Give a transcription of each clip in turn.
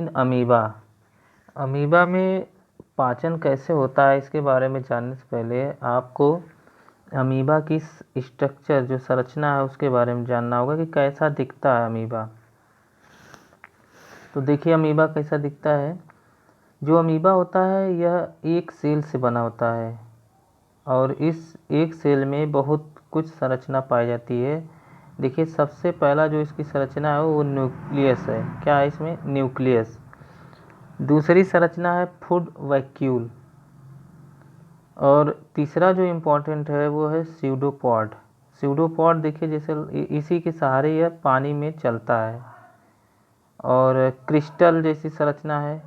Amoeba. Amoeba में पाचन कैसे होता है इसके बारे में जानने से पहले आपको अमीबा की स्ट्रक्चर जो संरचना है उसके बारे में जानना होगा कि कैसा दिखता है अमीबा। तो देखिए अमीबा कैसा दिखता है। जो अमीबा होता है यह एक सेल से बना होता है और इस एक सेल में बहुत कुछ संरचना पाई जाती है। देखिए सबसे पहला जो इसकी संरचना है वो न्यूक्लियस है। क्या है इसमें? न्यूक्लियस। दूसरी संरचना है फूड वैक्यूल और तीसरा जो इम्पोर्टेंट है वो है स्यूडोपॉड। स्यूडोपॉड देखिए जैसे इसी के सहारे यह पानी में चलता है। और क्रिस्टल जैसी संरचना है।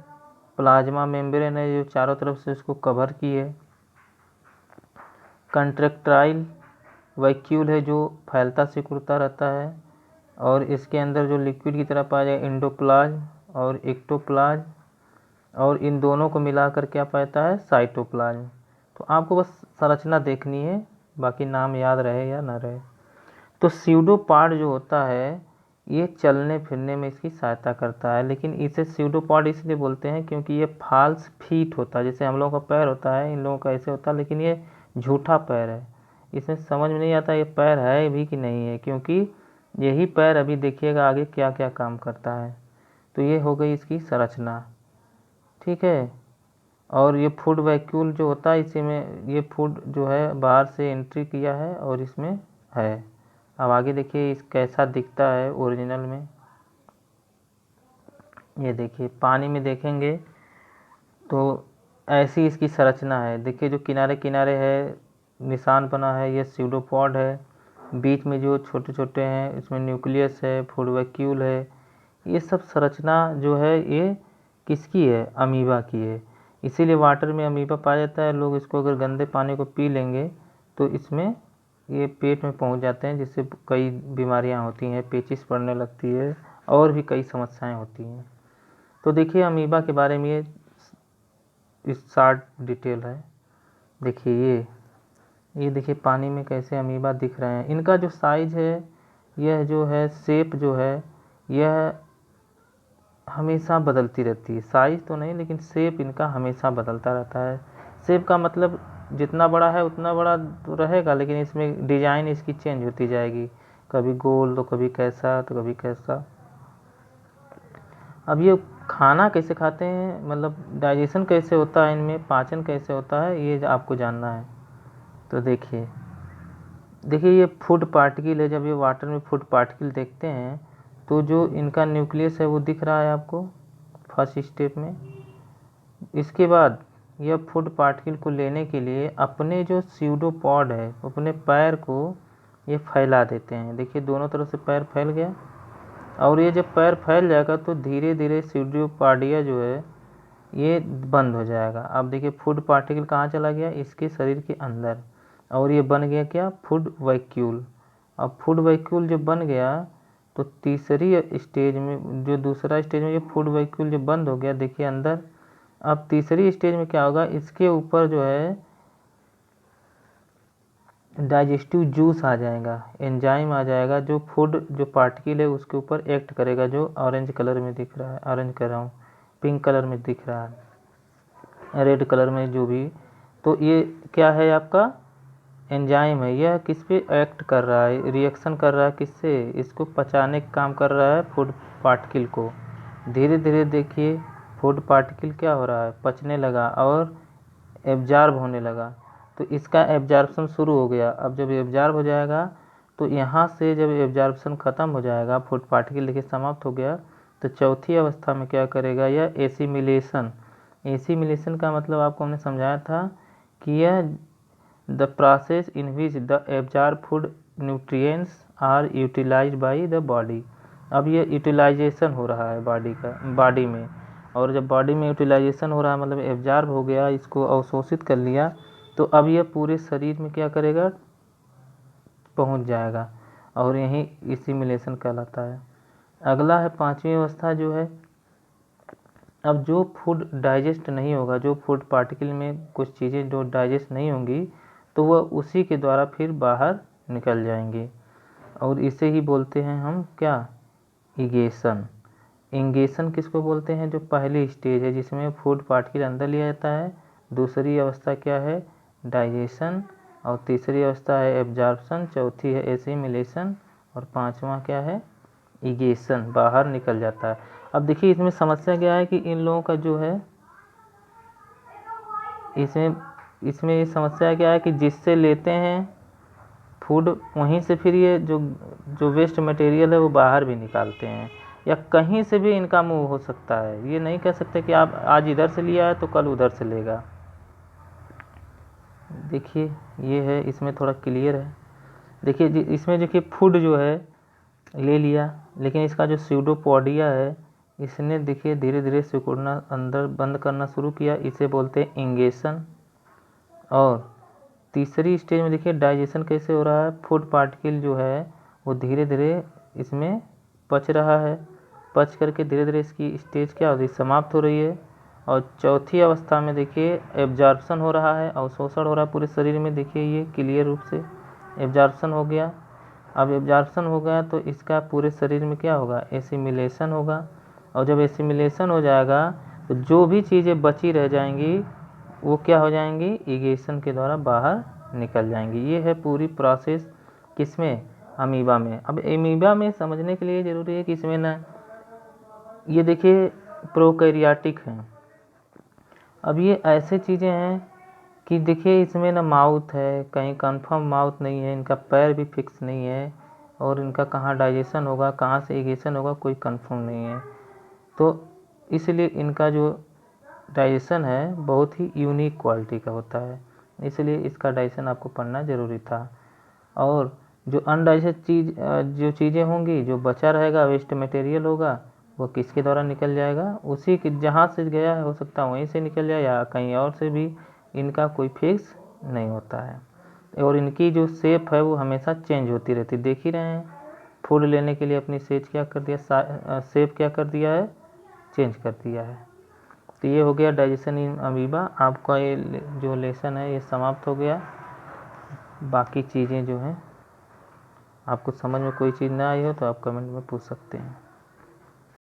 प्लाज्मा मेम्ब्रेन है जो चारों तरफ से उसको कवर की है। कंट्रैक्टाइल वैक्यूल है जो फैलता सिकुड़ता रहता है और इसके अंदर जो लिक्विड की तरह पाया जाए एंडोप्लाज्म और एक्टोप्लाज्म और इन दोनों को मिलाकर क्या पाता है? साइटोप्लाज्म। तो आपको बस संरचना देखनी है, बाकी नाम याद रहे या ना रहे। तो स्यूडोपॉड जो होता है ये चलने फिरने में इसकी सहायता करता है, लेकिन इसे स्यूडोपॉड इसलिए बोलते हैं क्योंकि ये फॉल्स फीट होता है। जैसे हम लोगों का पैर होता है, इन लोगों का ऐसे होता है, लेकिन ये झूठा पैर है। इसमें समझ में नहीं आता ये पैर है भी कि नहीं है, क्योंकि यही पैर अभी देखिएगा आगे क्या क्या काम करता है। तो ये हो गई इसकी संरचना, ठीक है। और ये फूड वैक्यूल जो होता है इसी में ये फूड जो है बाहर से एंट्री किया है और इसमें है। अब आगे देखिए इस कैसा दिखता है ओरिजिनल में। ये देखिए पानी में देखेंगे तो ऐसी इसकी संरचना है। देखिए जो किनारे किनारे है निशान बना है ये स्यूडोपॉड है। बीच में जो छोटे छोटे हैं इसमें न्यूक्लियस है, फूड वैक्यूल है। ये सब संरचना जो है ये किसकी है? अमीबा की है। इसीलिए वाटर में अमीबा पाया जाता है। लोग इसको अगर गंदे पानी को पी लेंगे तो इसमें ये पेट में पहुंच जाते हैं, जिससे कई बीमारियां होती हैं, पेचिश पड़ने लगती है और भी कई समस्याएं होती हैं। तो देखिए अमीबा के बारे में ये इस शॉर्ट डिटेल है। देखिए ये देखिए पानी में कैसे अमीबा दिख रहे हैं। इनका जो साइज है यह जो है शेप जो है यह हमेशा बदलती रहती है। साइज तो नहीं लेकिन शेप इनका हमेशा बदलता रहता है। शेप का मतलब जितना बड़ा है उतना बड़ा तो रहेगा, लेकिन इसमें डिजाइन इसकी चेंज होती जाएगी, कभी गोल तो कभी कैसा तो कभी कैसा। अब ये खाना कैसे खाते हैं, मतलब डाइजेशन कैसे होता है इनमें, पाचन कैसे होता है, ये आपको जानना है। तो देखिए ये फूड पार्टिकल है। जब ये वाटर में फूड पार्टिकल देखते हैं तो जो इनका न्यूक्लियस है वो दिख रहा है आपको फर्स्ट स्टेप में। इसके बाद यह फूड पार्टिकल को लेने के लिए अपने जो स्यूडोपॉड है अपने पैर को ये फैला देते हैं। देखिए दोनों तरफ से पैर फैल गया और ये जब पैर फैल जाएगा तो धीरे धीरे स्यूडोपोडिया जो है ये बंद हो जाएगा। अब देखिए फूड पार्टिकल कहाँ चला गया? इसके शरीर के अंदर, और ये बन गया क्या? Food vacuole. अब फूड वैक्यूल जब बन गया तो तीसरी स्टेज में जो दूसरा स्टेज में ये फूड वैक्यूल जो बंद हो गया देखिए अंदर। अब तीसरी स्टेज में क्या होगा? इसके ऊपर जो है डाइजेस्टिव जूस आ जाएगा, एंजाइम आ जाएगा, जो फूड जो पार्टिकल है उसके ऊपर एक्ट करेगा, जो ऑरेंज कलर में दिख रहा है, ऑरेंज कर रहा हूँ, पिंक कलर में दिख रहा है, रेड कलर में जो भी। तो ये क्या है? आपका एंजाइम है। यह किस पे एक्ट कर रहा है? रिएक्शन कर रहा है किससे? इसको पचाने का काम कर रहा है फूड पार्टिकल को। धीरे धीरे देखिए फूड पार्टिकल क्या हो रहा है? पचने लगा और एब्जॉर्ब होने लगा। तो इसका एब्जॉर्प्शन शुरू हो गया। अब जब एब्जॉर्ब हो जाएगा तो यहाँ से जब एब्जॉर्प्शन ख़त्म हो जाएगा, फूड पार्टिकल देखिए समाप्त हो गया, तो चौथी अवस्था में क्या करेगा? यह एसिमिलेशन। एसिमिलेशन का मतलब आपको हमने समझाया था कि यह the process in which the absorb food nutrients are utilized by the body. अब ये यूटिलाइजेशन हो रहा है बॉडी में, और जब बॉडी में यूटिलाइजेशन हो रहा है मतलब एब्जॉर्ब हो गया, इसको अवशोषित कर लिया, तो अब यह पूरे शरीर में क्या करेगा? पहुंच जाएगा, और यही एसिमिलेशन कहलाता है। अगला है पांचवी अवस्था जो है, अब जो फूड डाइजेस्ट नहीं होगा, जो फूड पार्टिकल में कुछ चीज़ें जो डाइजेस्ट नहीं होंगी तो वह उसी के द्वारा फिर बाहर निकल जाएंगे, और इसे ही बोलते हैं हम क्या? इगेशन। इंगेशन किसको बोलते हैं? जो पहली स्टेज है जिसमें फूड पार्टिकल अंदर लिया जाता है। दूसरी अवस्था क्या है? डाइजेशन। और तीसरी अवस्था है एब्जॉर्प्शन, चौथी है एसिमिलेशन और पांचवा क्या है? इगेशन, बाहर निकल जाता है। अब देखिए इसमें समस्या क्या है कि इन लोगों का जो है इसमें ये समस्या क्या है कि जिससे लेते हैं फूड वहीं से फिर ये जो वेस्ट मटेरियल है वो बाहर भी निकालते हैं, या कहीं से भी इनका मूव हो सकता है। ये नहीं कह सकते कि आप आज इधर से लिया है तो कल उधर से लेगा। देखिए ये है, इसमें थोड़ा क्लियर है। देखिए इसमें देखिए फूड जो है ले लिया, लेकिन इसका जो स्यूडोपोडिया है इसने देखिए धीरे धीरे सिकुड़ना, अंदर बंद करना शुरू किया, इसे बोलते हैं इंगेशन। और तीसरी स्टेज में देखिए डाइजेशन कैसे हो रहा है? फूड पार्टिकल जो है वो धीरे धीरे इसमें पच रहा है, पच करके धीरे धीरे इसकी स्टेज क्या हो रही है? समाप्त हो रही है। और चौथी अवस्था में देखिए एब्जॉर्प्शन हो रहा है, अवशोषण हो रहा है पूरे शरीर में। देखिए ये क्लियर रूप से एब्जॉर्प्शन हो गया। अब एब्जॉर्प्शन हो गया तो इसका पूरे शरीर में क्या होगा? एसिमिलेशन होगा। और जब एसिमिलेशन हो जाएगा तो जो भी चीज़ें बची रह जाएंगी वो क्या हो जाएंगी? इगेशन के द्वारा बाहर निकल जाएंगी। ये है पूरी प्रोसेस किसमें? अमीबा में। अब अमीबा में समझने के लिए ज़रूरी है कि इसमें ना ये देखिए प्रोकैरियोटिक हैं। अब ये ऐसे चीज़ें हैं कि देखिए इसमें ना माउथ है, कहीं कंफर्म माउथ नहीं है, इनका पैर भी फिक्स नहीं है, और इनका कहाँ डाइजेशन होगा, कहाँ से इगेशन होगा, कोई कंफर्म नहीं है। तो इसलिए इनका जो डाइजेशन है बहुत ही यूनिक क्वालिटी का होता है, इसलिए इसका डाइजेशन आपको पढ़ना ज़रूरी था। और जो अनडाइजेस्टेड जो चीज़ें होंगी, जो बचा रहेगा, वेस्ट मटेरियल होगा, वो किसके द्वारा निकल जाएगा? उसी के जहाँ से गया है हो सकता है वहीं से निकल जाए, या कहीं और से भी। इनका कोई फिक्स नहीं होता है, और इनकी जो शेप है वो हमेशा चेंज होती रहती। देख ही रहे हैं, फूड लेने के लिए अपनी शेप क्या कर दिया? शेप क्या कर दिया है? चेंज कर दिया है। तो ये हो गया डाइजेशन इन अमीबा। आपका ये जो लेसन है ये समाप्त हो गया। बाकी चीज़ें जो हैं आपको समझ में कोई चीज़ ना आई हो तो आप कमेंट में पूछ सकते हैं।